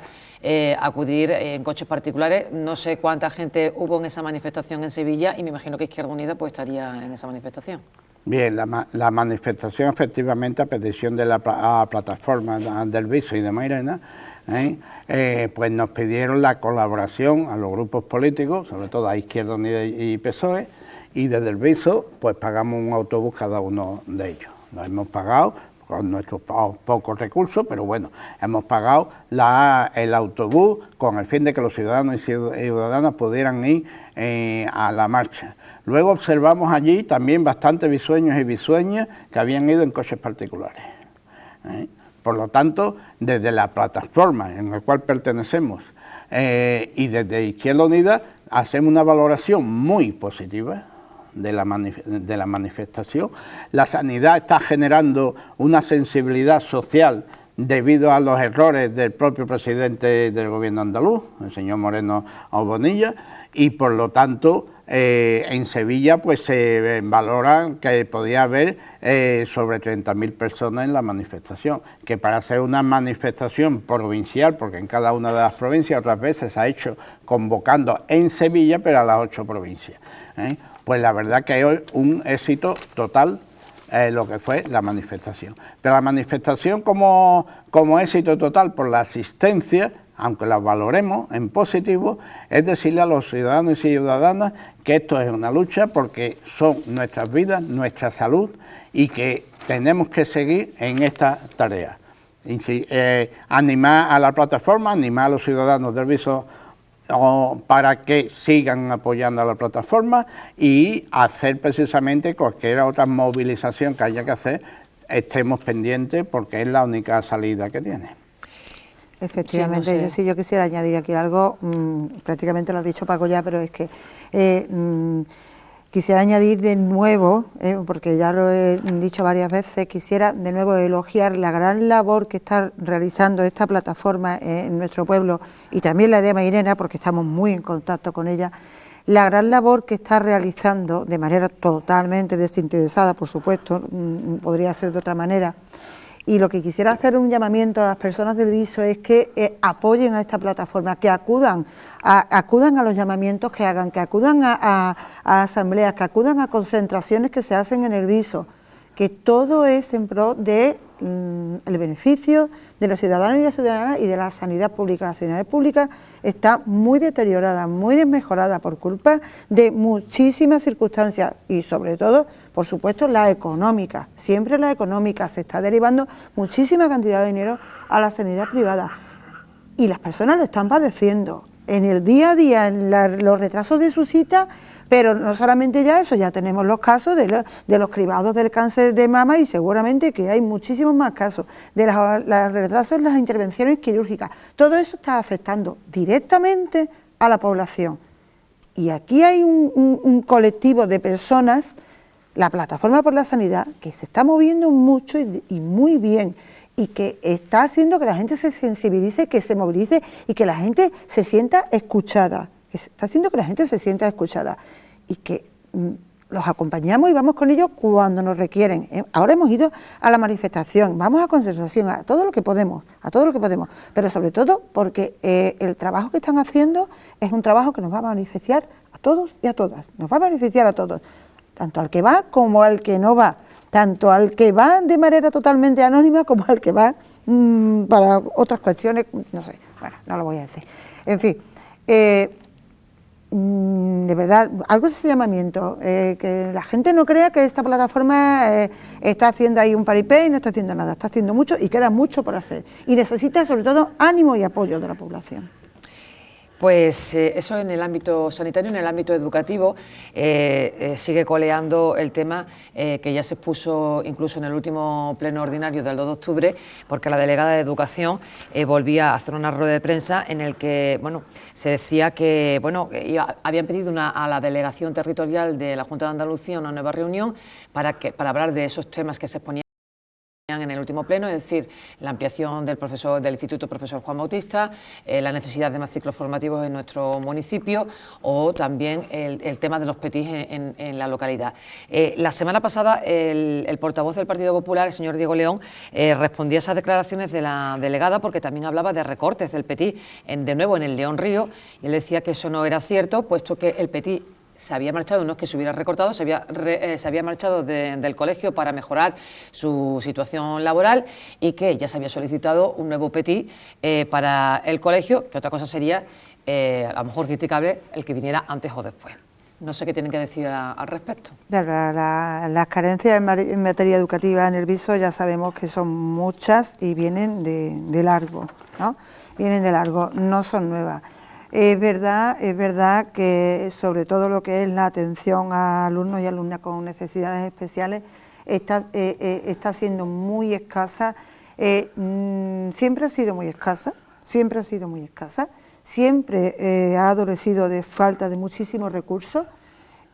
acudir en coches particulares. No sé cuánta gente hubo en esa manifestación en Sevilla y me imagino que Izquierda Unida pues estaría en esa manifestación. Bien, la manifestación efectivamente a petición de la plataforma del Viso y de Mairena, pues nos pidieron la colaboración a los grupos políticos, sobre todo a Izquierda Unida y PSOE, y desde el Viso pues pagamos un autobús cada uno de ellos. Lo hemos pagado con nuestros pocos recursos, pero bueno, hemos pagado el autobús con el fin de que los ciudadanos y ciudadanas pudieran ir a la marcha. Luego observamos allí también bastantes visueños y visueñas que habían ido en coches particulares. Por lo tanto, desde la plataforma en la cual pertenecemos y desde Izquierda Unida hacemos una valoración muy positiva de la manifestación. La sanidad está generando una sensibilidad social debido a los errores del propio presidente del gobierno andaluz, el señor Moreno Bonilla, y por lo tanto en Sevilla pues se valora que podía haber sobre 30.000 personas en la manifestación, que para hacer una manifestación provincial, porque en cada una de las provincias otras veces se ha hecho convocando en Sevilla, pero a las 8 provincias. Pues la verdad que es un éxito total lo que fue la manifestación. Pero la manifestación como éxito total por la asistencia, aunque la valoremos en positivo, es decirle a los ciudadanos y ciudadanas que esto es una lucha porque son nuestras vidas, nuestra salud y que tenemos que seguir en esta tarea. Animar a la plataforma, animar a los ciudadanos del Viso para que sigan apoyando a la plataforma y hacer precisamente cualquier otra movilización que haya que hacer, estemos pendientes porque es la única salida que tiene. Efectivamente, sí, no sé. Yo quisiera añadir aquí algo, prácticamente lo ha dicho Paco ya, pero es que quisiera añadir de nuevo, porque ya lo he dicho varias veces, quisiera de nuevo elogiar la gran labor que está realizando esta plataforma en nuestro pueblo y también la de Mairena, porque estamos muy en contacto con ella, la gran labor que está realizando de manera totalmente desinteresada, por supuesto, podría ser de otra manera. Y lo que quisiera hacer un llamamiento a las personas del Viso es que apoyen a esta plataforma, que acudan a los llamamientos que hagan, que acudan a asambleas, que acudan a concentraciones que se hacen en el Viso, que todo es en pro de el beneficio de los ciudadanos y las ciudadanas y de la sanidad pública. La sanidad pública está muy deteriorada, muy desmejorada por culpa de muchísimas circunstancias y sobre todo, por supuesto, la económica. Siempre la económica, se está derivando muchísima cantidad de dinero a la sanidad privada y las personas lo están padeciendo en el día a día, en los retrasos de su cita. Pero no solamente ya eso, ya tenemos los casos de los cribados del cáncer de mama y seguramente que hay muchísimos más casos, de los retrasos en las intervenciones quirúrgicas. Todo eso está afectando directamente a la población. Y aquí hay un colectivo de personas, la Plataforma por la Sanidad, que se está moviendo mucho y muy bien, y que está haciendo que la gente se sensibilice, que se movilice y que la gente se sienta escuchada. Está haciendo que la gente se sienta escuchada y que los acompañamos y vamos con ellos cuando nos requieren. Ahora hemos ido a la manifestación, vamos a concentración, a todo lo que podemos, pero sobre todo porque el trabajo que están haciendo es un trabajo que nos va a beneficiar a todos y a todas, nos va a beneficiar a todos, tanto al que va como al que no va, tanto al que va de manera totalmente anónima como al que va para otras cuestiones, no sé, bueno, no lo voy a decir. En fin, de verdad, algo de ese llamamiento, que la gente no crea que esta plataforma está haciendo ahí un paripé y no está haciendo nada, está haciendo mucho y queda mucho por hacer. Y necesita sobre todo ánimo y apoyo de la población. Pues eso en el ámbito sanitario, en el ámbito educativo, sigue coleando el tema que ya se expuso incluso en el último pleno ordinario del 2 de octubre, porque la delegada de Educación volvía a hacer una rueda de prensa en el que, bueno, se decía que, bueno, habían pedido a la delegación territorial de la Junta de Andalucía una nueva reunión para hablar de esos temas que se exponían en el último pleno, es decir, la ampliación del Instituto Profesor Juan Bautista, la necesidad de más ciclos formativos en nuestro municipio o también el tema de los PETIs en la localidad. La semana pasada el portavoz del Partido Popular, el señor Diego León, respondía a esas declaraciones de la delegada porque también hablaba de recortes del PETI, de nuevo en el León Río, y él decía que eso no era cierto, puesto que el PETI se había marchado, no es que se hubiera recortado, se había marchado del colegio para mejorar su situación laboral y que ya se había solicitado un nuevo PETI para el colegio, que otra cosa sería, a lo mejor criticable, el que viniera antes o después. No sé qué tienen que decir al respecto. Las carencias en materia educativa en el Viso ya sabemos que son muchas y vienen de largo, ¿no? Vienen de largo, no son nuevas. Es verdad que sobre todo lo que es la atención a alumnos y alumnas con necesidades especiales está siendo muy escasa, siempre ha sido muy escasa, siempre ha adolecido de falta de muchísimos recursos,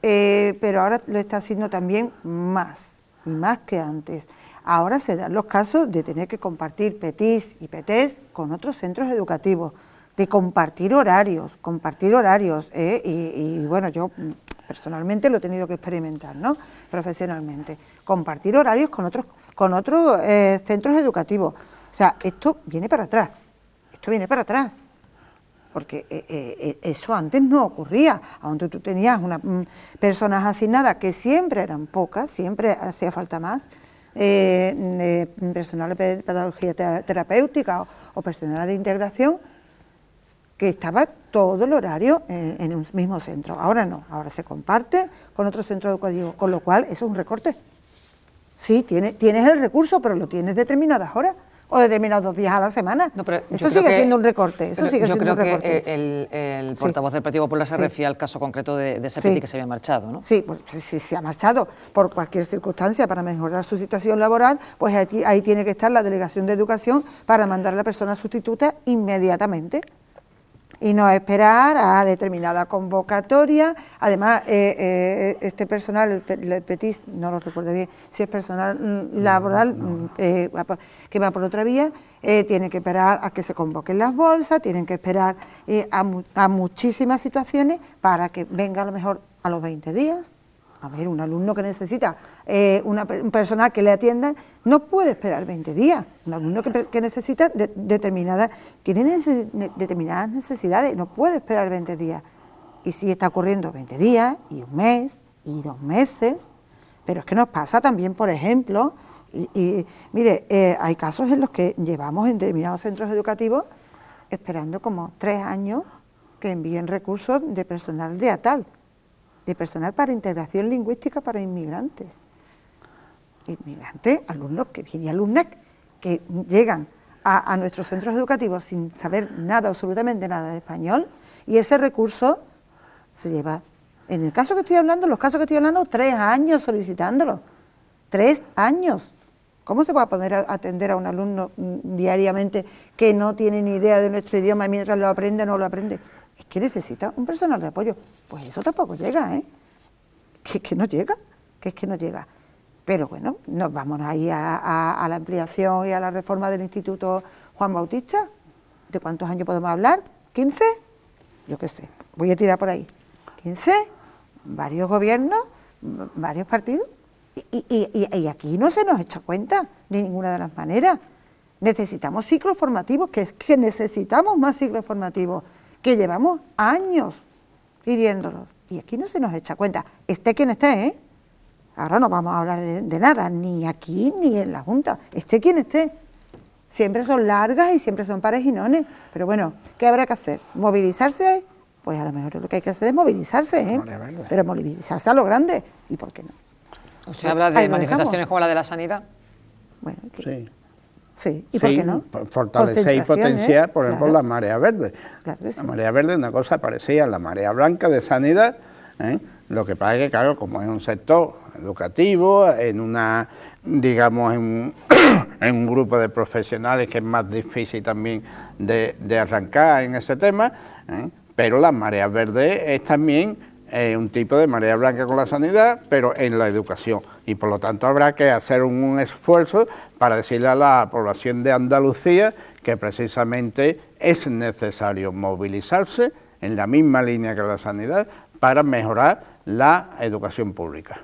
pero ahora lo está haciendo también más y más que antes. Ahora se dan los casos de tener que compartir PETIs y PETEs con otros centros educativos, de compartir horarios, y bueno, yo personalmente lo he tenido que experimentar, ¿no?, profesionalmente, compartir horarios con otros centros educativos. O sea, esto viene para atrás, porque eso antes no ocurría, aunque tú tenías personas asignadas que siempre eran pocas, siempre hacía falta más, personal de pedagogía terapéutica o personal de integración, que estaba todo el horario en un mismo centro. Ahora no, ahora se comparte con otro centro educativo, con lo cual eso es un recorte. Sí, tienes el recurso, pero lo tienes determinadas horas o determinados 2 días a la semana. No, eso sigue siendo un recorte. Yo creo que el portavoz del Partido Popular se refiere al caso concreto de ese PETI que se había marchado, ¿no? Sí, pues si se ha marchado por cualquier circunstancia para mejorar su situación laboral, pues ahí tiene que estar la Delegación de Educación para mandar a la persona sustituta inmediatamente. Y no esperar a determinada convocatoria. Además, este personal, el PETIS, no lo recuerdo bien, si es personal laboral que va por otra vía, tiene que esperar a que se convoquen las bolsas, tienen que esperar a muchísimas situaciones para que venga a lo mejor a los 20 días. A ver, un alumno que necesita un personal que le atienda no puede esperar 20 días. Un alumno que necesita determinadas necesidades no puede esperar 20 días. Y sí está ocurriendo 20 días y 1 mes y 2 meses, pero es que nos pasa también, por ejemplo, mire, hay casos en los que llevamos en determinados centros educativos esperando como 3 años que envíen recursos de personal de ATAL, de personal para integración lingüística para inmigrantes, alumnos y alumnas que llegan a nuestros centros educativos sin saber nada, absolutamente nada de español, y ese recurso se lleva, en el caso que estoy hablando, 3 años solicitándolo, 3 años. ¿Cómo se va a poder atender a un alumno diariamente que no tiene ni idea de nuestro idioma mientras lo aprende o no lo aprende? Es que necesita un personal de apoyo. Pues eso tampoco llega, ¿eh? Que es que no llega. Pero bueno, nos vamos ahí a la ampliación y a la reforma del Instituto Juan Bautista. ¿De cuántos años podemos hablar? ¿15? Yo qué sé, voy a tirar por ahí. ¿15? Varios gobiernos, varios partidos. Y aquí no se nos echa cuenta de ninguna de las maneras. Necesitamos ciclos formativos, que es que necesitamos más ciclos formativos, que llevamos años pidiéndolos, y aquí no se nos echa cuenta, esté quien esté, Ahora no vamos a hablar de nada, ni aquí ni en la Junta, esté quien esté. Siempre son largas y siempre son parejinones, pero bueno, ¿qué habrá que hacer? ¿Movilizarse? Pues a lo mejor lo que hay que hacer es movilizarse, ¿eh? Pero movilizarse a lo grande, ¿y por qué no? Usted habla de manifestaciones como la de la sanidad. Bueno, sí. Sí, ¿y por qué no? Fortalecer y potenciar, por ejemplo, claro. La Marea Verde. Claro que sí. La Marea Verde es una cosa parecida a la Marea Blanca de sanidad, ¿eh? Lo que pasa es que, claro, como es un sector educativo, en una, digamos, en un grupo de profesionales que es más difícil también de arrancar en ese tema, ¿eh? Pero la Marea Verde es también un tipo de marea blanca con la sanidad, pero en la educación, y por lo tanto habrá que hacer un esfuerzo para decirle a la población de Andalucía que precisamente es necesario movilizarse en la misma línea que la sanidad para mejorar la educación pública.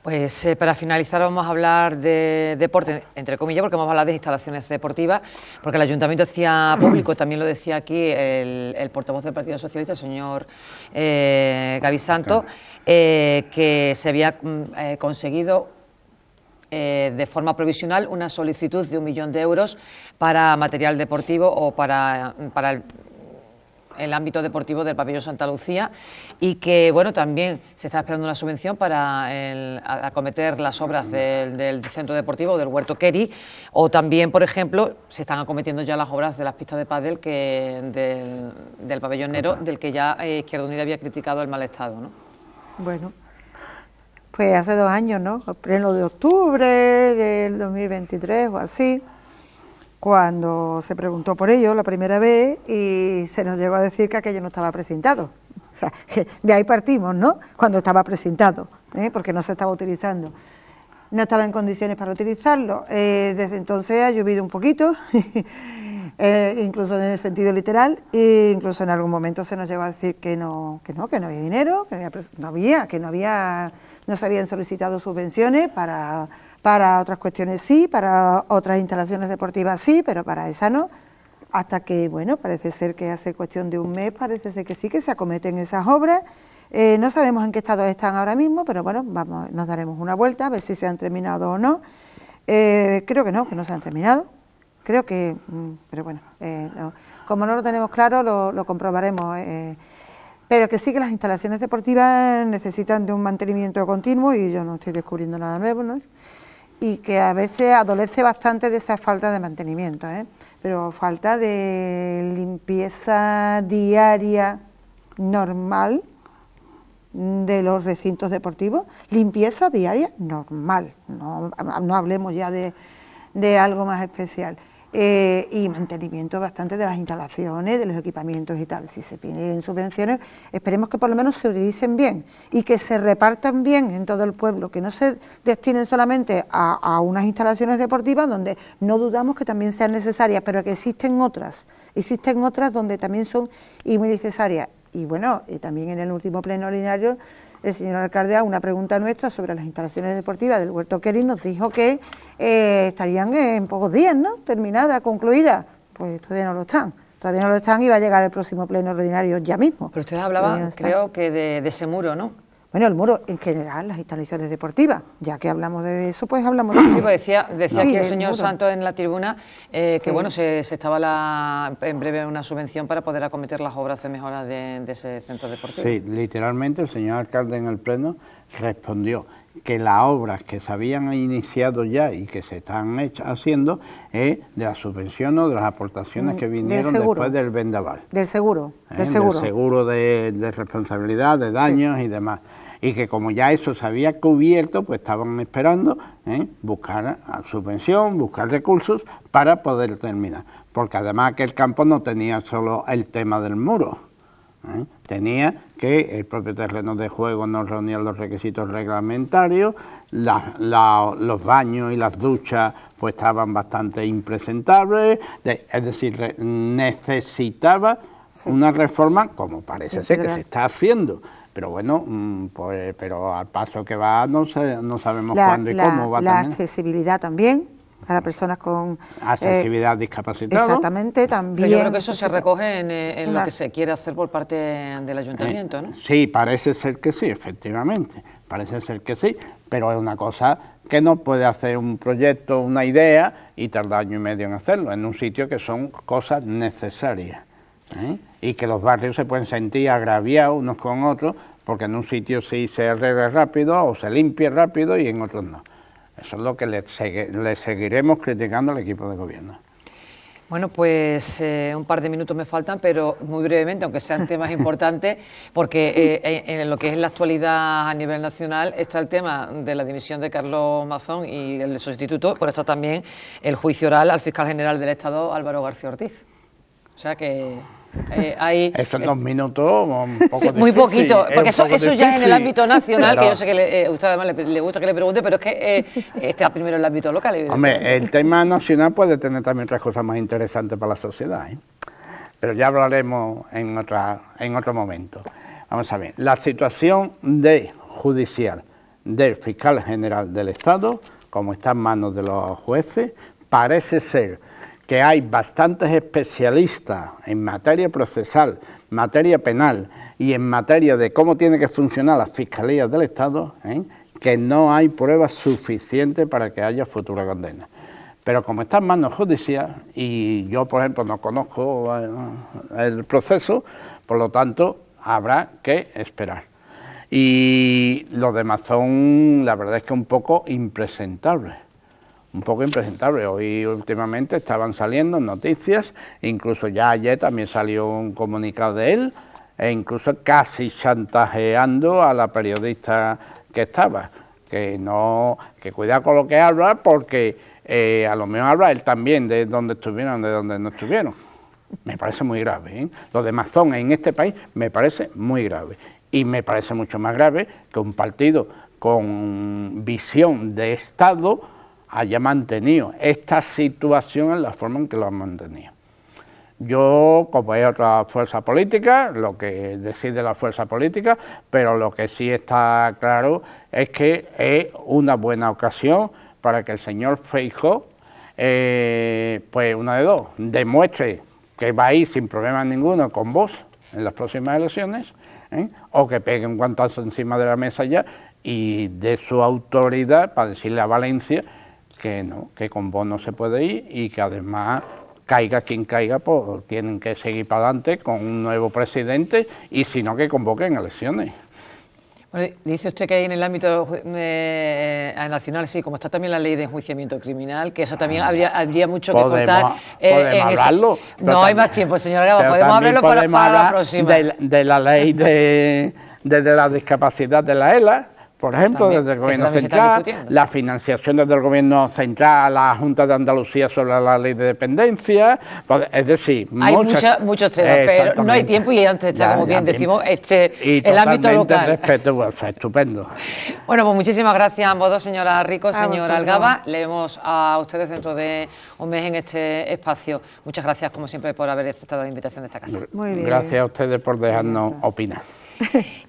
Pues para finalizar vamos a hablar de deporte, entre comillas, porque vamos a hablar de instalaciones deportivas, porque el Ayuntamiento hacía público, también lo decía aquí el portavoz del Partido Socialista, el señor Gaby Santos, que se había conseguido de forma provisional una solicitud de 1 millón de euros para material deportivo o para el ámbito deportivo del pabellón Santa Lucía, y que bueno, también se está esperando una subvención para acometer las obras del centro deportivo del Huerto Queri, o también, por ejemplo, se están acometiendo ya las obras de las pistas de pádel del pabellón Nero, del que ya Izquierda Unida había criticado el mal estado, ¿no? Bueno, pues hace 2 años, ¿no? El pleno de octubre del 2023 o así, cuando se preguntó por ello la primera vez y se nos llegó a decir que aquello no estaba precintado. O sea, que de ahí partimos, ¿no? Cuando estaba precintado, porque no se estaba utilizando. No estaba en condiciones para utilizarlo. Desde entonces ha llovido un poquito, incluso en el sentido literal, e incluso en algún momento se nos llegó a decir que no había dinero, no se habían solicitado subvenciones para otras cuestiones sí, para otras instalaciones deportivas sí, pero para esa no, hasta que, bueno, parece ser que hace cuestión de un mes, parece ser que sí, que se acometen esas obras. No sabemos en qué estado están ahora mismo, pero bueno, nos daremos una vuelta a ver si se han terminado o no. Creo que no se han terminado, creo que, pero bueno, no. Como no lo tenemos claro, lo comprobaremos. Pero que sí, que las instalaciones deportivas necesitan de un mantenimiento continuo, y yo no estoy descubriendo nada nuevo, ¿no? Y que a veces adolece bastante de esa falta de mantenimiento, pero falta de limpieza diaria normal de los recintos deportivos, limpieza diaria normal, no hablemos ya de algo más especial. Y mantenimiento bastante de las instalaciones, de los equipamientos y tal. Si se piden subvenciones, esperemos que por lo menos se utilicen bien y que se repartan bien en todo el pueblo, que no se destinen solamente a unas instalaciones deportivas donde no dudamos que también sean necesarias, pero que existen otras donde también son y muy necesarias. Y bueno, también en el último pleno ordinario, el señor alcalde, a una pregunta nuestra sobre las instalaciones deportivas del Huerto Queri, nos dijo que estarían en pocos días, ¿no?, terminadas, concluidas. Pues todavía no lo están y va a llegar el próximo pleno ordinario ya mismo. Pero usted hablaba, creo que de ese muro, ¿no? Bueno, el muro en general, las instalaciones deportivas, ya que hablamos de eso, pues hablamos de eso. Sí, pues decía aquí el señor Santos en la tribuna que bueno, se estaba en breve una subvención para poder acometer las obras de mejora de ese centro deportivo. Sí, literalmente el señor alcalde en el pleno respondió que las obras que se habían iniciado ya y que se están haciendo es de la subvención o de las aportaciones que vinieron después del vendaval. Del seguro. Del seguro de responsabilidad, de daños y demás. Y que como ya eso se había cubierto, pues estaban esperando buscar subvención, buscar recursos para poder terminar. Porque además que el campo no tenía solo el tema del muro, tenía que el propio terreno de juego no reunía los requisitos reglamentarios, los baños y las duchas pues estaban bastante impresentables, es decir, necesitaba una reforma, como parece ser que se está haciendo. Pero bueno, pero al paso que va no sabemos cuándo y cómo va la también. Accesibilidad también para personas con accesibilidad discapacitada. Exactamente, también. Pero yo creo que eso se recoge en lo que se quiere hacer por parte del ayuntamiento, ¿no? Sí, parece ser que sí, efectivamente, parece ser que sí, pero es una cosa que no puede hacer un proyecto, una idea y tardar año y medio en hacerlo, en un sitio que son cosas necesarias, ¿eh? Y que los barrios se pueden sentir agraviados unos con otros, porque en un sitio sí se arregla rápido o se limpia rápido y en otros no. Eso es lo que le seguiremos criticando al equipo de gobierno. Bueno, pues un par de minutos me faltan, pero muy brevemente, aunque sean temas importantes, porque en lo que es la actualidad a nivel nacional está el tema de la dimisión de Carlos Mazón y el sustituto, pero está también el juicio oral al fiscal general del Estado, Álvaro García Ortiz. O sea que hay... Eso en 2 minutos, un poco sí, muy difícil, poquito, porque eso difícil. ya es en el ámbito nacional, Pero, que yo sé que a usted además le gusta que le pregunte, pero es que está primero en el ámbito local. Hombre, el tema nacional puede tener también otras cosas más interesantes para la sociedad, ¿eh? Pero ya hablaremos en otro momento. Vamos a ver, la situación judicial del fiscal general del Estado, como está en manos de los jueces, parece ser que hay bastantes especialistas en materia procesal, materia penal y en materia de cómo tiene que funcionar las fiscalías del Estado, que no hay pruebas suficientes para que haya futura condena. Pero como está en manos judiciales, y yo, por ejemplo, no conozco el proceso, por lo tanto, habrá que esperar. Y lo de Mazón, la verdad es que un poco impresentable. Hoy últimamente estaban saliendo noticias, incluso ya ayer también salió un comunicado de él, e incluso casi chantajeando a la periodista que estaba, que cuidado con lo que habla, porque a lo mejor habla él también de dónde estuvieron, de dónde no estuvieron. Me parece muy grave, ¿eh? Lo de Mazón en este país me parece muy grave, y me parece mucho más grave que un partido con visión de Estado haya mantenido esta situación en la forma en que lo han mantenido. Yo, como es otra fuerza política, lo que decide la fuerza política, pero lo que sí está claro es que es una buena ocasión para que el señor Feijóo, pues una de dos, demuestre que va a ir sin problema ninguno con Vox en las próximas elecciones, o que pegue un guantazo encima de la mesa ya y dé su autoridad para decirle a Valencia que no, que con Vox no se puede ir y que además caiga quien caiga, pues tienen que seguir para adelante con un nuevo presidente y si no que convoquen elecciones. Bueno, dice usted que hay en el ámbito nacional, sí, como está también la ley de enjuiciamiento criminal, que eso también habría mucho que contar. Podemos hablarlo. No hay más tiempo, señora Gaba, podemos hablarlo para la próxima. De la ley de la discapacidad de la ELA, por ejemplo, También, desde el Gobierno Central, la financiación desde el Gobierno Central a la Junta de Andalucía sobre la ley de dependencia, es decir, hay muchos temas, pero no hay tiempo y antes está, como bien decimos, el ámbito local. Respeto, estupendo. Bueno, pues muchísimas gracias a ambos dos, señora Rico, señora Algaba. Le vemos a ustedes dentro de un mes en este espacio. Muchas gracias, como siempre, por haber aceptado la invitación de esta casa. Muy bien. Gracias a ustedes por dejarnos opinar.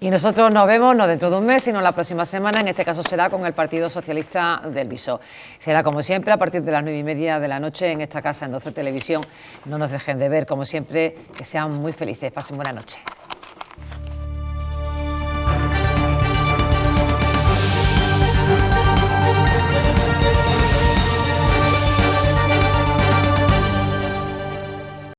Y nosotros nos vemos no dentro de un mes, sino la próxima semana, en este caso será con el Partido Socialista del Viso. Será como siempre a partir de las 9:30 de la noche en esta casa, en 12 Televisión. No nos dejen de ver, como siempre, que sean muy felices. Pasen buena noche.